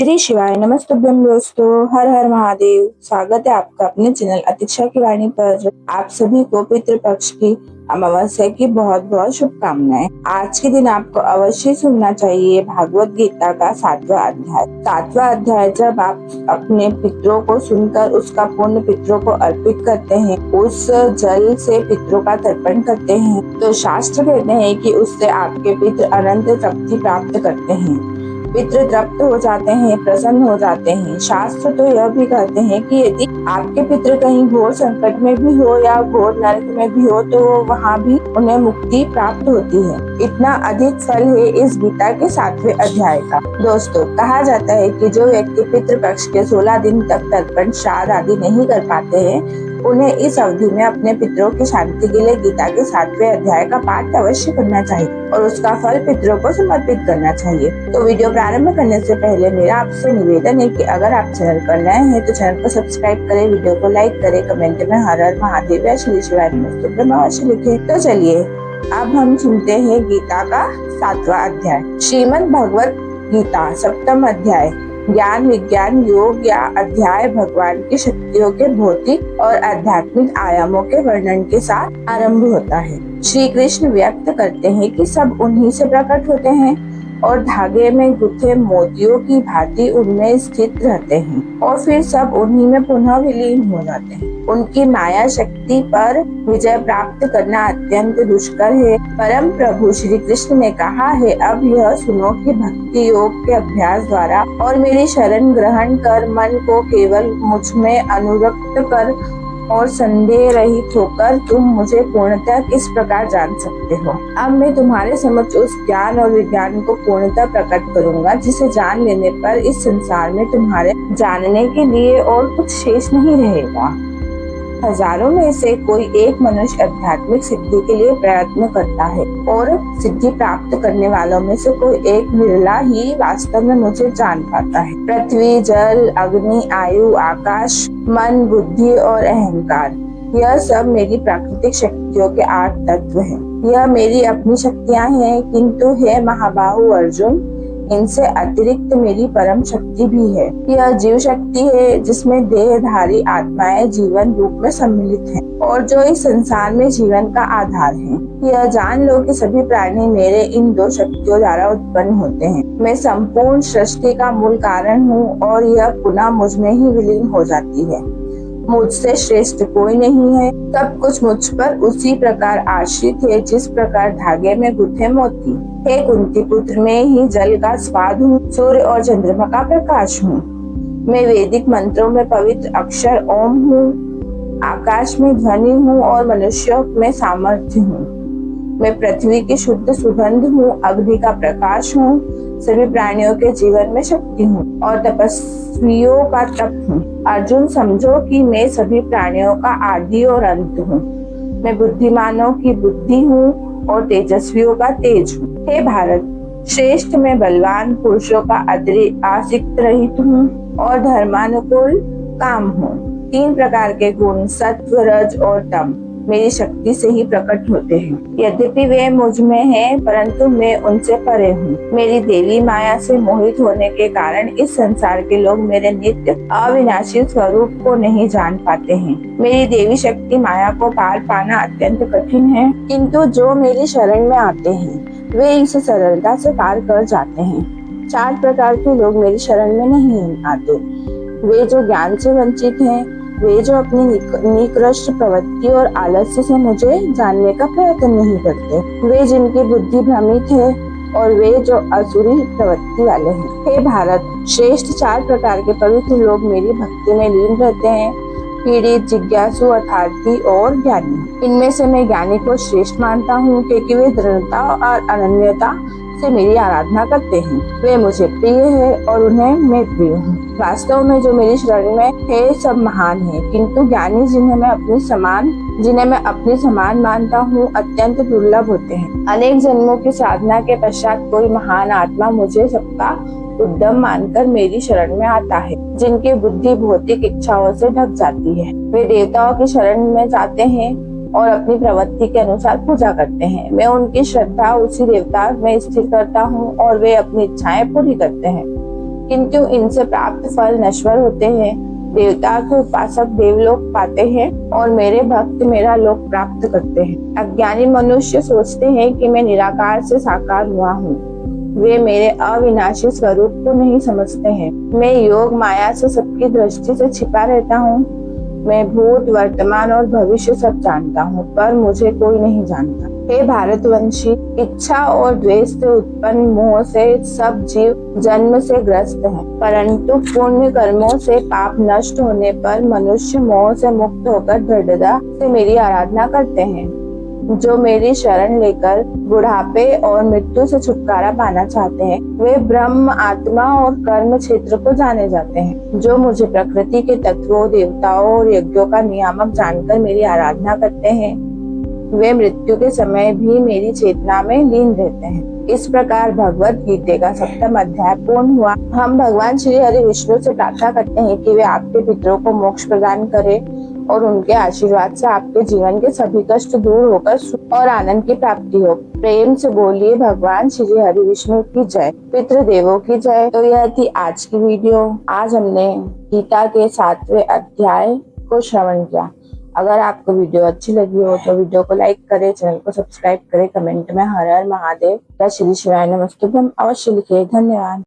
श्री शिवाय नमस्तुभ्यम दोस्तों, हर हर महादेव। स्वागत है आपका अपने चैनल अतिक्षा की वाणी पर। आप सभी को पितृपक्ष की अमावस्या की बहुत बहुत शुभकामनाएं। आज के दिन आपको अवश्य सुनना चाहिए भागवत गीता का 7वां अध्याय। 7वां अध्याय जब आप अपने पितरों को सुनकर उसका पुण्य पितरों को अर्पित करते हैं, उस जल से पितरों का तर्पण करते हैं, तो शास्त्र कहते हैं कि उससे आपके पितृ अनंत तृप्ति प्राप्त करते हैं। पितृ तृप्त हो जाते हैं, प्रसन्न हो जाते हैं। शास्त्र तो यह भी कहते हैं कि यदि आपके पितृ कहीं घोर संकट में भी हो या घोर नरक में भी हो, तो वहाँ भी उन्हें मुक्ति प्राप्त होती है। इतना अधिक फल है इस गीता के 7वें अध्याय का। दोस्तों, कहा जाता है कि जो व्यक्ति पितृ पक्ष के 16 दिन तक तर्पण श्राद्ध आदि नहीं कर पाते हैं, उन्हें इस अवधि में अपने पितरों की शांति के लिए गीता के 7वें अध्याय का पाठ अवश्य करना चाहिए और उसका फल पितरों को समर्पित करना चाहिए। तो वीडियो प्रारंभ करने से पहले मेरा आपसे निवेदन है कि अगर आप चैनल पर नए हैं तो चैनल को सब्सक्राइब करें, वीडियो को लाइक करें, कमेंट में हर हर महादेव या श्री शिवाय नमस्तुभ्यम अवश्य लिखें। तो चलिए अब हम सुनते हैं गीता का 7वां अध्याय। श्रीमद् भगवत गीता 7वां अध्याय ज्ञान विज्ञान योग या अध्याय भगवान की शक्तियों के भौतिक और आध्यात्मिक आयामों के वर्णन के साथ आरंभ होता है। श्री कृष्ण व्यक्त करते हैं कि सब उन्हीं से प्रकट होते हैं और धागे में गुथे मोतियों की भांति उनमें स्थित रहते हैं और फिर सब उन्हीं में पुनः विलीन हो जाते हैं। उनकी माया शक्ति पर विजय प्राप्त करना अत्यंत दुष्कर है। परम प्रभु श्री कृष्ण ने कहा है, अब यह सुनो कि भक्ति योग के अभ्यास द्वारा और मेरी शरण ग्रहण कर मन को केवल मुझ में अनुरक्त कर और संदेह रहित होकर तुम मुझे पूर्णतः किस प्रकार जान सकते हो। अब मैं तुम्हारे समक्ष उस ज्ञान और विज्ञान को पूर्णतः प्रकट करूंगा जिसे जान लेने पर इस संसार में तुम्हारे जानने के लिए और कुछ शेष नहीं रहेगा। हजारों में से कोई एक मनुष्य आध्यात्मिक सिद्धि के लिए प्रयत्न करता है और सिद्धि प्राप्त करने वालों में से कोई एक विरला ही वास्तव में मुझे जान पाता है। पृथ्वी, जल, अग्नि, आयु, आकाश, मन, बुद्धि और अहंकार, यह सब मेरी प्राकृतिक शक्तियों के 8 तत्व हैं। यह मेरी अपनी शक्तियां हैं, किंतु हे महाबाहु अर्जुन, इनसे अतिरिक्त मेरी परम शक्ति भी है। यह जीव शक्ति है जिसमें देहधारी आत्माएं जीवन रूप में सम्मिलित हैं और जो इस संसार में जीवन का आधार है। यह जान लो कि सभी प्राणी मेरे इन 2 शक्तियों द्वारा उत्पन्न होते हैं। मैं संपूर्ण सृष्टि का मूल कारण हूँ और यह पुनः मुझ में ही विलीन हो जाती है। मुझसे श्रेष्ठ कोई नहीं है। सब कुछ मुझ पर उसी प्रकार आश्रित है जिस प्रकार धागे में गुथे मोती। हे कुंती पुत्र, मैं ही जल का स्वाद हूँ, सूर्य और चंद्रमा का प्रकाश हूँ। मैं वैदिक मंत्रों में पवित्र अक्षर ओम हूँ, आकाश में ध्वनि हूँ और मनुष्यों में सामर्थ्य हूँ। मैं पृथ्वी की शुद्ध सुगंध हूँ, अग्नि का प्रकाश हूँ, सभी प्राणियों के जीवन में शक्ति हूँ और तपस्वियों का तप हूँ। अर्जुन, समझो कि मैं सभी प्राणियों का आदि और अंत हूँ। मैं बुद्धिमानों की बुद्धि हूँ और तेजस्वियों का तेज हूँ। हे भारत श्रेष्ठ, मैं बलवान पुरुषों का आसक्त रहित हूँ और धर्मानुकूल काम हूँ। 3 प्रकार के गुण सत्व, रज और तम मेरी शक्ति से ही प्रकट होते हैं। यद्यपि वे मुझ में हैं, परंतु मैं उनसे परे हूँ। मेरी देवी माया से मोहित होने के कारण इस संसार के लोग मेरे नित्य अविनाशी स्वरूप को नहीं जान पाते हैं। मेरी देवी शक्ति माया को पार पाना अत्यंत कठिन है, किंतु जो मेरी शरण में आते हैं वे इसे सरलता से पार कर जाते हैं। 4 प्रकार के लोग मेरी शरण में नहीं आते। वे जो ज्ञान से वंचित हैं, वे जो अपनी निकृष्ट प्रवृत्ति और आलस्य से मुझे जानने का प्रयत्न नहीं करते, वे जिनकी बुद्धि भ्रमित है और वे जो असुरी प्रवृत्ति वाले हैं। हे भारत श्रेष्ठ 4 प्रकार के पवित्र लोग मेरी भक्ति में लीन रहते हैं, पीड़ित, जिज्ञासु, अर्थार्थी और ज्ञानी। इनमें से मैं ज्ञानी को श्रेष्ठ मानता हूँ क्योंकि वे दृढ़ता और अनन्यता से मेरी आराधना करते हैं। वे मुझे प्रिय है और उन्हें मैं प्रिय हूँ। वास्तव में जो मेरी शरण में है सब महान है, किंतु ज्ञानी जिन्हें मैं अपनी समान मानता हूँ अत्यंत दुर्लभ होते हैं। अनेक जन्मों की साधना के पश्चात कोई महान आत्मा मुझे सबका उद्यम मानकर मेरी शरण में आता है। जिनकी बुद्धि भौतिक इच्छाओं से ढक जाती है, वे देवताओं की शरण में जाते हैं और अपनी प्रवृत्ति के अनुसार पूजा करते हैं। मैं उनकी श्रद्धा उसी देवता में स्थिर करता हूँ और वे अपनी इच्छाएं पूरी करते हैं। किंतु इनसे प्राप्त फल नश्वर होते हैं। देवता के उपासक देवलोक पाते हैं और मेरे भक्त मेरा लोक प्राप्त करते हैं। अज्ञानी मनुष्य सोचते हैं कि मैं निराकार से साकार हुआ हूँ। वे मेरे अविनाशी स्वरूप को नहीं समझते हैं। मैं योग माया से सबकी दृष्टि से छिपा रहता हूँ। मैं भूत, वर्तमान और भविष्य सब जानता हूँ, पर मुझे कोई नहीं जानता। हे भारतवंशी, इच्छा और द्वेष से उत्पन्न मोह से सब जीव जन्म से ग्रस्त हैं, परंतु पुण्य कर्मों से पाप नष्ट होने पर मनुष्य मोह से मुक्त होकर दृढ़ता से मेरी आराधना करते हैं। जो मेरी शरण लेकर बुढ़ापे और मृत्यु से छुटकारा पाना चाहते हैं, वे ब्रह्म, आत्मा और कर्म क्षेत्र को जाने जाते हैं। जो मुझे प्रकृति के तत्वों, देवताओं और यज्ञों का नियामक जानकर मेरी आराधना करते हैं, वे मृत्यु के समय भी मेरी चेतना में लीन रहते हैं। इस प्रकार भगवत गीता का 7वां अध्याय पूर्ण हुआ। हम भगवान श्री हरि विष्णु से प्रार्थना करते हैं कि वे आपके पितरों को मोक्ष प्रदान करें और उनके आशीर्वाद से आपके जीवन के सभी कष्ट दूर होकर सुख और आनंद की प्राप्ति हो। प्रेम से बोलिए भगवान श्री हरि विष्णु की जय, पितृदेवों की जय। तो यह थी आज की वीडियो। आज हमने गीता के 7वें अध्याय को श्रवण किया। अगर आपको वीडियो अच्छी लगी हो तो वीडियो को लाइक करें, चैनल को सब्सक्राइब करें, कमेंट में हर हर महादेव या श्री शिवाय नमस्तुभ्यम अवश्य लिखिए। धन्यवाद।